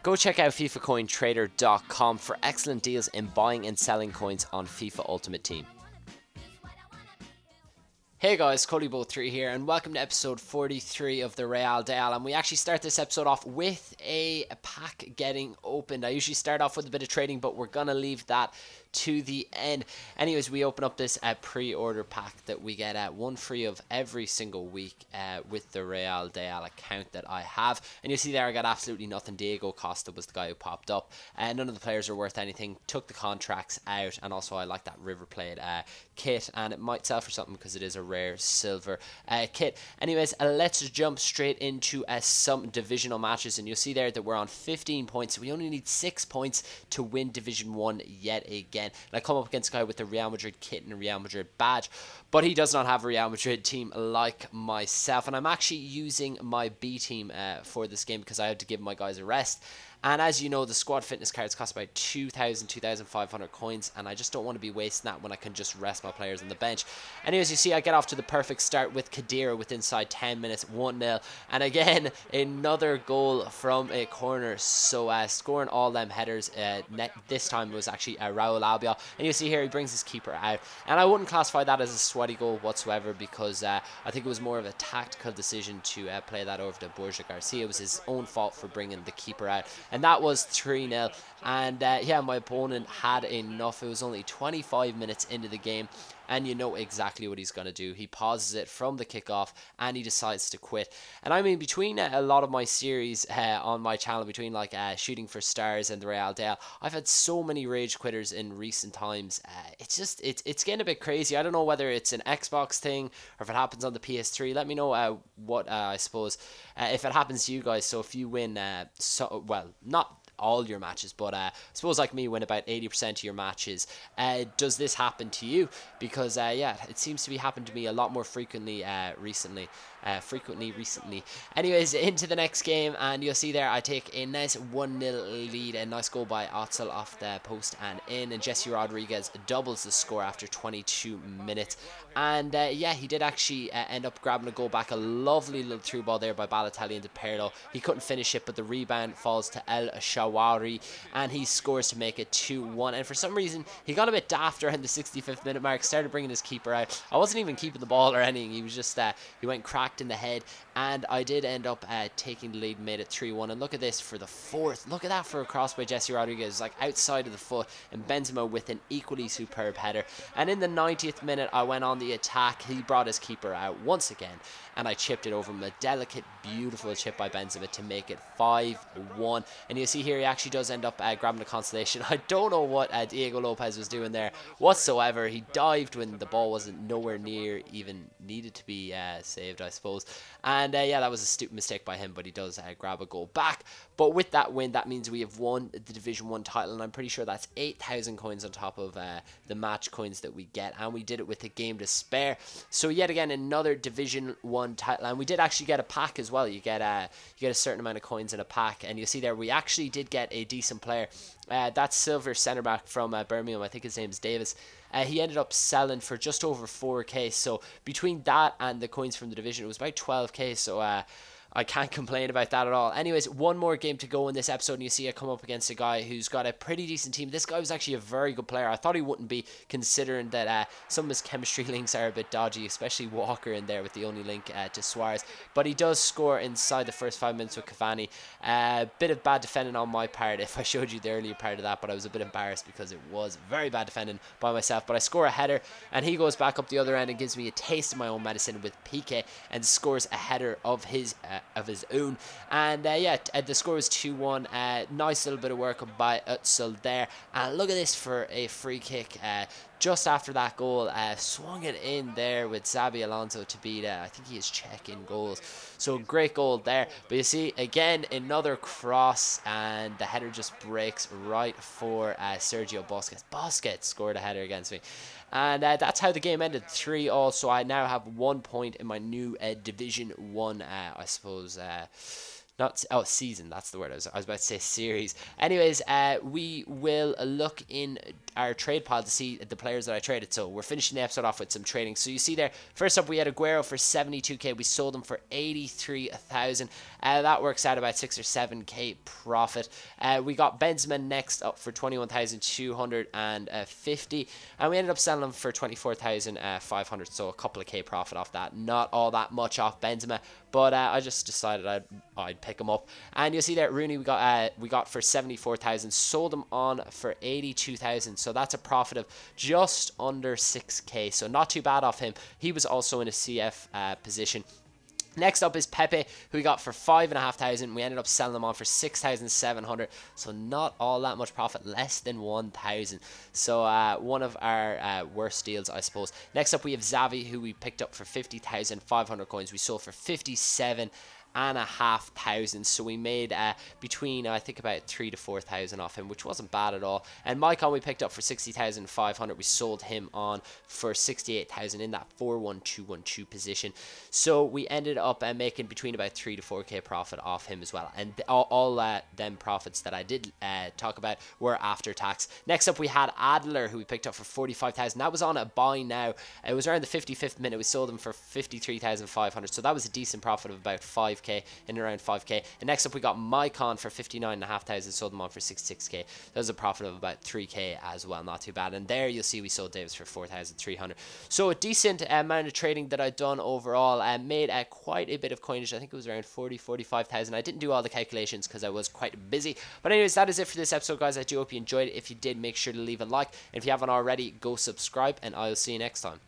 Go check out FIFACoinTrader.com for excellent deals in buying and selling coins on FIFA Ultimate Team. Hey guys, CodyBo3 here, and welcome to episode 43 of the Real Deal. And we actually start this episode off with a pack getting opened. I usually start off with a bit of trading, but we're gonna leave that to the end. Anyways, we open up this pre-order pack that we get one free of every single week with the Real Deal account that I have. And you see there I got absolutely nothing. Diego Costa was the guy who popped up. None of the players are worth anything. Took the contracts out, and also I like that River Plate kit, and it might sell for something because it is a rare silver kit. Anyways, let's jump straight into some divisional matches, and you'll see there that we're on 15 points. We only need 6 points to win Division 1 yet again. And I come up against a guy with the Real Madrid kit and a Real Madrid badge, but he does not have a Real Madrid team like myself, and I'm actually using my B team for this game because I have to give my guys a rest. And as you know, the squad fitness cards cost about 2,500 coins, and I just don't want to be wasting that when I can just rest my players on the bench. Anyways, you see I get off to the perfect start with Khedira with inside 10 minutes, 1-0. And again, another goal from a corner. So scoring all them headers, this time was actually Raul Albiol. And you see here he brings his keeper out. And I wouldn't classify that as a sweaty goal whatsoever because I think it was more of a tactical decision to play that over to Borja Garcia. It was his own fault for bringing the keeper out. And that was 3-0. And yeah, my opponent had enough. It was only 25 minutes into the game, and you know exactly what he's going to do. He pauses it from the kickoff and he decides to quit. And I mean, between a lot of my series on my channel, between like Shooting for Stars and the Real Deal, I've had so many rage quitters in recent times. It's getting a bit crazy. I don't know whether it's an Xbox thing or if it happens on the PS3. Let me know what I suppose if it happens to you guys. So if you win, not all your matches, but I suppose like me, win about 80% of your matches. Does this happen to you? Because yeah, it seems to be happening to me a lot more frequently recently. Anyways, into the next game, and you'll see there I take a nice 1-0 lead. A nice goal by Otzel off the post and in, and Jesse Rodriguez doubles the score after 22 minutes. And yeah, he did actually end up grabbing a goal back. A lovely little through ball there by Balotelli into Pirlo. He couldn't finish it, but the rebound falls to El Shawari, and he scores to make it 2-1. And for some reason, he got a bit daft around the 65th minute mark, started bringing his keeper out. I wasn't even keeping the ball or anything. He was just, he went cracked in the head, and I did end up taking the lead, made it 3-1. And look at this for the fourth. Look at that for a cross by Jesse Rodriguez, like outside of the foot, and Benzema with an equally superb header. And in the 90th minute, I went on the attack. He brought his keeper out once again, and I chipped it over him. A delicate, beautiful chip by Benzema to make it 5-1. And you see here he actually does end up grabbing the consolation. I don't know what Diego Lopez was doing there whatsoever. He dived when the ball wasn't nowhere near even needed to be saved, I suppose. And yeah, that was a stupid mistake by him, but he does grab a goal back. But with that win, that means we have won the Division 1 title, and I'm pretty sure that's 8,000 coins on top of the match coins that we get, and we did it with a game to spare. So yet again, another Division 1 title, and we did actually get a pack as well. You get a certain amount of coins in a pack, and you see there we actually did get a decent player. That silver centre back from Birmingham, I think his name's Davis. He ended up selling for just over 4k. So between that and the coins from the division, it was about 12k. So I can't complain about that at all. Anyways, one more game to go in this episode, and you see I come up against a guy who's got a pretty decent team. This guy was actually a very good player. I thought he wouldn't be, considering that some of his chemistry links are a bit dodgy, especially Walker in there with the only link to Suarez. But he does score inside the first 5 minutes with Cavani. Bit of bad defending on my part if I showed you the earlier part of that, but I was a bit embarrassed because it was very bad defending by myself. But I score a header, and he goes back up the other end and gives me a taste of my own medicine with Piqué, and scores a header of his own. And yeah, the score was 2-1. Nice little bit of work by Özil there. And look at this for a free kick. Just after that goal, swung it in there with Xabi Alonso to beat, I think he is Czech in goals. So great goal there. But you see, again, another cross, and the header just breaks right for Sergio Busquets. Busquets scored a header against me. And that's how the game ended, 3-all. So I now have 1 point in my new Division 1, I suppose, not season, that's the word. I was about to say series. Anyways, we will look in our trade pile to see the players that I traded. So we're finishing the episode off with some trading. So you see there, first up we had Aguero for 72k. We sold him for 83,000. That works out about 6 or 7k profit. We got Benzema next up for 21,250, and we ended up selling him for 24,500. So a couple of k profit off that. Not all that much off Benzema, but I just decided I'd pick him up. And you'll see there, Rooney we got for 74,000, sold him on for 82,000. So that's a profit of just under 6k. So not too bad off him. He was also in a CF position. Next up is Pepe, who we got for 5,500. We ended up selling them on for 6,700. So not all that much profit, less than 1,000. So one of our worst deals, I suppose. Next up we have Xavi, who we picked up for 50,500 coins. We sold for 57,500. So we made between, I think, about 3,000 to 4,000 off him, which wasn't bad at all. And Maicon we picked up for 60,500. We sold him on for 68,000 in that 4-1-2-1-2 position. So we ended up making between about 3 to 4k profit off him as well. And all them profits that I did talk about were after tax. Next up we had Adler, who we picked up for 45,000. That was on a buy now. It was around the 55th minute. We sold him for 53,500. So that was a decent profit of about 5k, in around 5k. And next up we got Maicon for 59,500, sold them on for 66k. That was a profit of about 3k as well, not too bad. And there you'll see we sold Davis for 4,300. So a decent amount of trading that I'd done overall. Made quite a bit of coinage. I think it was around 45,000. I didn't do all the calculations because I was quite busy. But anyways, that is it for this episode, guys. I do hope you enjoyed it. If you did, make sure to leave a like. And if you haven't already, go subscribe, and I'll see you next time.